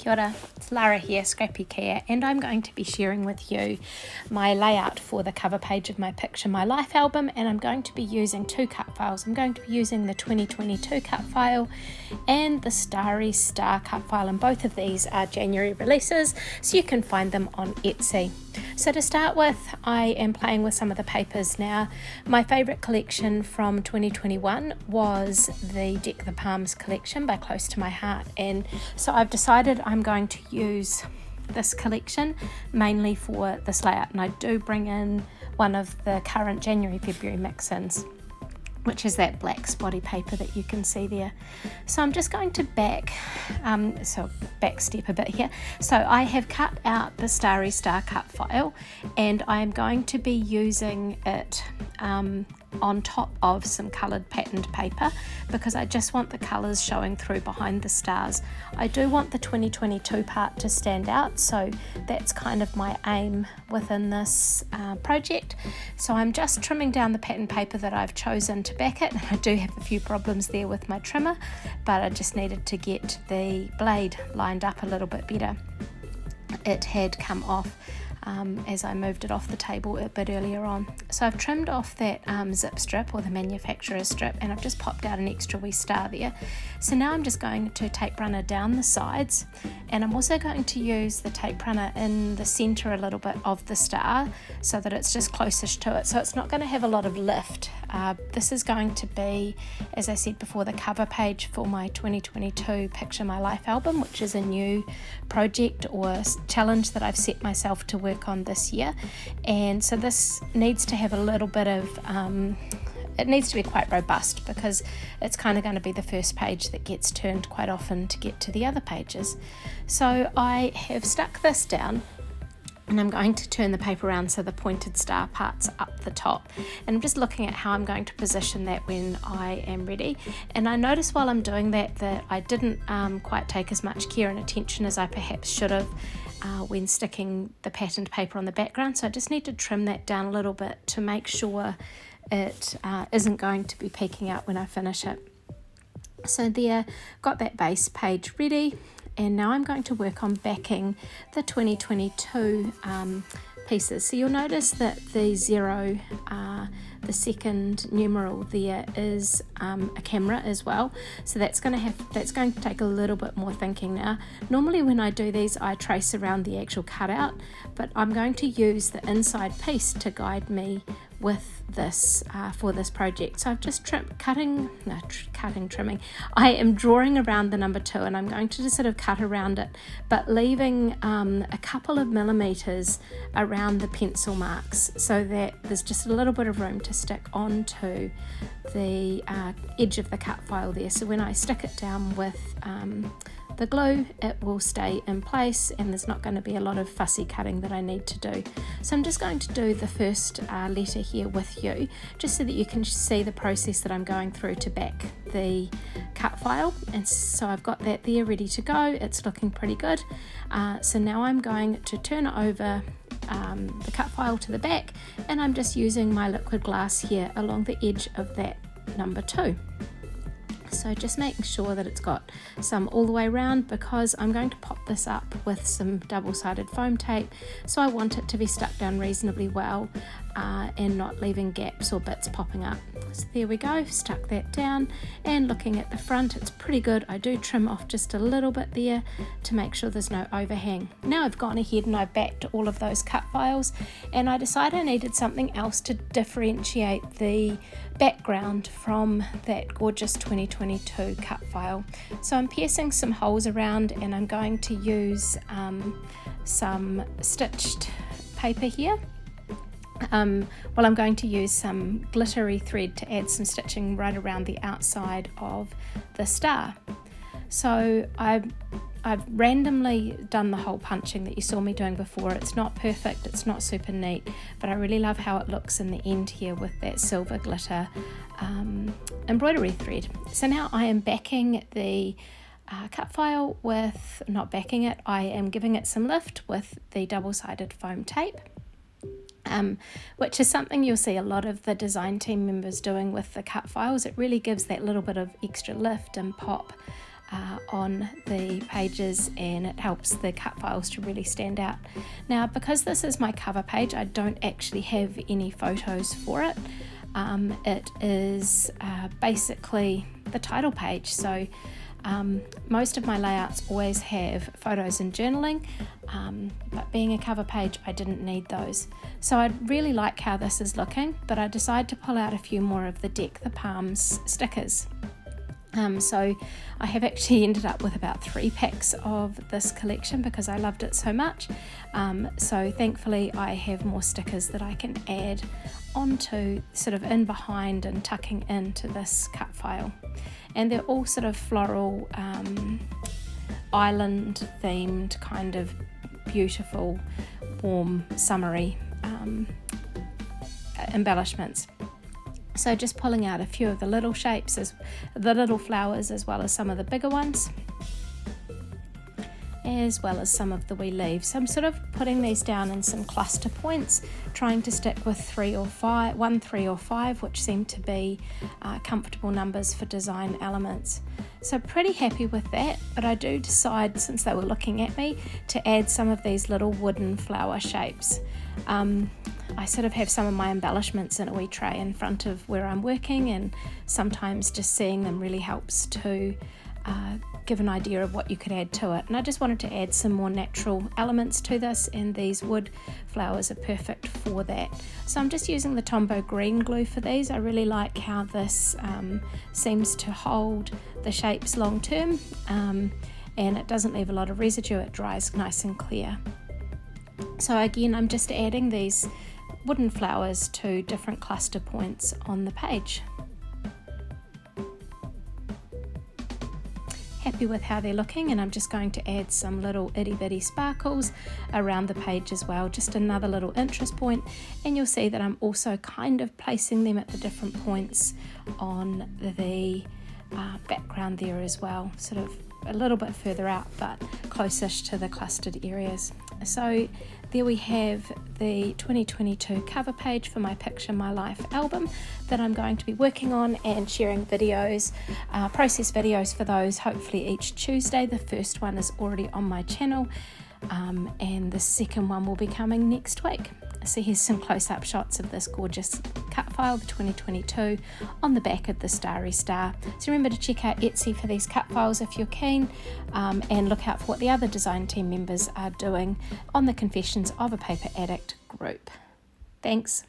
Kia ora, it's Lara here, Scrappykea, and I'm going to be sharing with you my layout for the cover page of my Picture My Life album, and I'm going to be using two cut files. I'm going to be using the 2022 cut file and the Starry Star cut file, and both of these are January releases, so you can find them on Etsy. So to start with, I am playing with some of the papers now. My favourite collection from 2021 was the Deck the Palms collection by Close to My Heart, and so I've decided I'm going to use this collection mainly for this layout, and I do bring in one of the current January-February mix-ins, which is that black spotty paper that you can see there. So I'm just going to back step a bit here. So I have cut out the Starry Star cut file, and I am going to be using it on top of some coloured patterned paper because I just want the colours showing through behind the stars. I do want the 2022 part to stand out, so that's kind of my aim within this project. So I'm just trimming down the pattern paper that I've chosen to back it, and I do have a few problems there with my trimmer, but I just needed to get the blade lined up a little bit better. It had come off as I moved it off the table a bit earlier on. So I've trimmed off that zip strip or the manufacturer's strip, and I've just popped out an extra wee star there. So now I'm just going to tape runner down the sides, and I'm also going to use the tape runner in the centre a little bit of the star so that it's just closest to it, so it's not going to have a lot of lift. This is going to be, as I said before, the cover page for my 2022 Picture My Life album, which is a new project or challenge that I've set myself to work on this year. And so this needs to have a little bit of it needs to be quite robust because it's kind of going to be the first page that gets turned quite often to get to the other pages. So I have stuck this down, and I'm going to turn the paper around so the pointed star part's up the top, and I'm just looking at how I'm going to position that when I am ready. And I noticed while I'm doing that I didn't quite take as much care and attention as I perhaps should have when sticking the patterned paper on the background, so I just need to trim that down a little bit to make sure it isn't going to be peeking out when I finish it. So there, got that base page ready, and now I'm going to work on backing the 2022 pieces. So you'll notice that the 0, the second numeral there is a camera as well. So that's going to take a little bit more thinking now. Normally when I do these I trace around the actual cutout, but I'm going to use the inside piece to guide me with this for this project. So I've just trimming. I am drawing around the number 2, and I'm going to just sort of cut around it, but leaving a couple of millimeters around the pencil marks so that there's just a little bit of room to stick onto the edge of the cut file there. So when I stick it down with the glue, it will stay in place, and there's not going to be a lot of fussy cutting that I need to do. So I'm just going to do the first letter here with you, just so that you can see the process that I'm going through to back the cut file. And so I've got that there ready to go. It's looking pretty good. So now I'm going to turn it over the cut file to the back, and I'm just using my liquid glass here along the edge of that number 2. So just making sure that it's got some all the way around, because I'm going to pop this up with some double-sided foam tape, so I want it to be stuck down reasonably well and not leaving gaps or bits popping up. So there we go, stuck that down, and looking at the front it's pretty good. I do trim off just a little bit there to make sure there's no overhang. Now I've gone ahead and I've backed all of those cut files, and I decided I needed something else to differentiate the background from that gorgeous 2022 cut file. So I'm piercing some holes around, and I'm going to use some stitched paper here. I'm going to use some glittery thread to add some stitching right around the outside of the star. So I've randomly done the hole punching that you saw me doing before. It's not perfect, it's not super neat, but I really love how it looks in the end here with that silver glitter embroidery thread. So now I am backing the cut file with, not backing it, I am giving it some lift with the double-sided foam tape. Which is something you'll see a lot of the design team members doing with the cut files. It really gives that little bit of extra lift and pop on the pages, and it helps the cut files to really stand out. Now, because this is my cover page, I don't actually have any photos for it. It is basically the title page, so most of my layouts always have photos and journaling, but being a cover page, I didn't need those. So I really like how this is looking, but I decided to pull out a few more of the Deck the Palms stickers. So I have actually ended up with about 3 packs of this collection because I loved it so much. So thankfully I have more stickers that I can add onto, sort of in behind and tucking into this cut file. And they're all sort of floral, island themed, kind of beautiful, warm, summery embellishments. So just pulling out a few of the little shapes, the little flowers, as well as some of the bigger ones, as well as some of the wee leaves. So I'm sort of putting these down in some cluster points, trying to stick with 3 or 5, which seem to be comfortable numbers for design elements. So pretty happy with that, but I do decide, since they were looking at me, to add some of these little wooden flower shapes. I sort of have some of my embellishments in a wee tray in front of where I'm working, and sometimes just seeing them really helps to give an idea of what you could add to it. And I just wanted to add some more natural elements to this, and these wood flowers are perfect for that. So I'm just using the Tombow green glue for these. I really like how this seems to hold the shapes long term, and it doesn't leave a lot of residue. It dries nice and clear. So again, I'm just adding these wooden flowers to different cluster points on the page. Happy with how they're looking, and I'm just going to add some little itty bitty sparkles around the page as well, just another little interest point. And you'll see that I'm also kind of placing them at the different points on the background there as well, sort of a little bit further out but close-ish to the clustered areas. So there we have the 2022 cover page for my Picture My Life album that I'm going to be working on and sharing videos, process videos for those, hopefully each Tuesday. The first one is already on my channel, and the second one will be coming next week. So here's some close-up shots of this gorgeous cut file, the 2022, on the back of the Starry Star. So remember to check out Etsy for these cut files if you're keen, and look out for what the other design team members are doing on the Confessions of a Paper Addict group. Thanks.